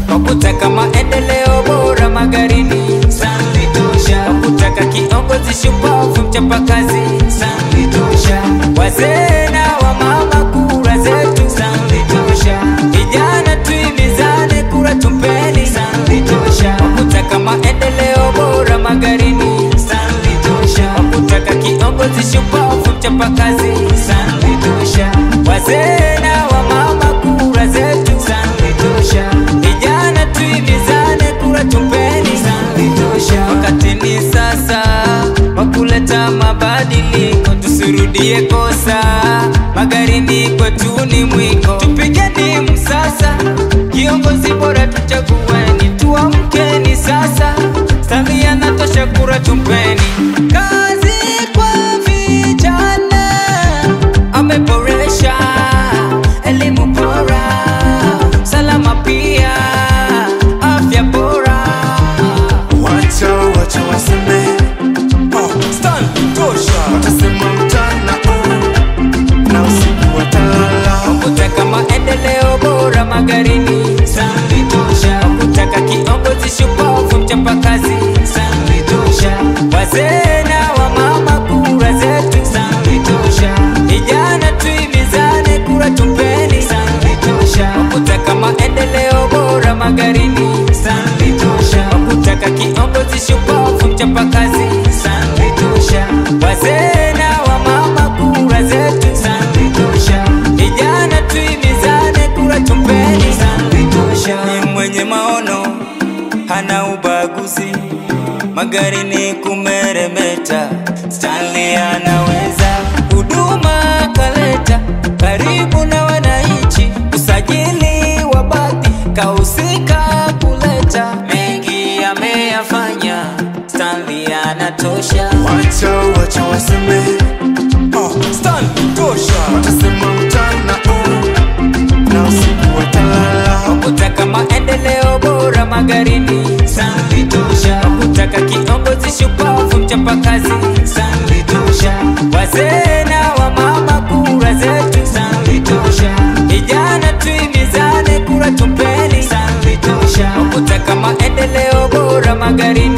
Wakutaka maendeleo bora magarini, Stanley Tosha. Wakutaka kiongozi shupavu mchapakazi, Stanley Tosha. Wazee na wamama kura zetu, Stanley Tosha. Vijana tuimizane kura tumpeni, Stanley Tosha. Wakutaka maendeleo bora magarini, Stanley Tosha. Wakutaka kiongozi shupavu mchapakazi, Stanley Tosha. Wazee na wamama kura zetu, Stanley Tosha. Vijana tuimizane kura tumpeni, Stanley Tosha. Wakati ni sasa wakuleta mabadiliko, tusirudie kosa magarini kwetu ni mwiko. Tupigeni msasa, kiongozi bora tuchagueni, tuamkeni sasa, Stanley anatosha kura tumpeni. Kazi kwa vijana, ameboresha elimu bora, salama pia afya bora. Wacha waseme Stanley Tosha. watasema mchana na usiku watalala. Wakutaka maendeleo bora magarini, Stanley Tosha. Wakutaka kiongozi shupavu mchapakazi, Stanley Tosha. Wazee na wamama kura zetu, Stanley Tosha. Vijana tuimizane kura tumpeni, Stanley Tosha. Wakutaka maendeleo bora magarini, Stanley Tosha. Wakutaka kiongozi shupavu mchapakazi, Stanley Tosha. Wazee na wamama kura zetu, Stanley Tosha. Vijana tuimizane kura tumpeni, Stanley Tosha. Ni mwenye maono hana ubaguzi, magarini kumeremeta, Stanley anaweza. Huduma kaleta karibu na wananchi, usajili wa bati kahusika kuleta, mengi ameyafanya, Stanley anatosha. Wacha waseme Stanley Tosha. watasema mchana na usiku watalala. Wakutaka maendeleo bora magarini, Stanley Tosha. Wakutaka kiongozi shupavu mchapakazi, Stanley Tosha. Wazee na wamama kura zetu, Stanley Tosha. Vijana tuimizane kura tumpeni, Stanley Tosha. Wakutaka maendeleo bora magarini,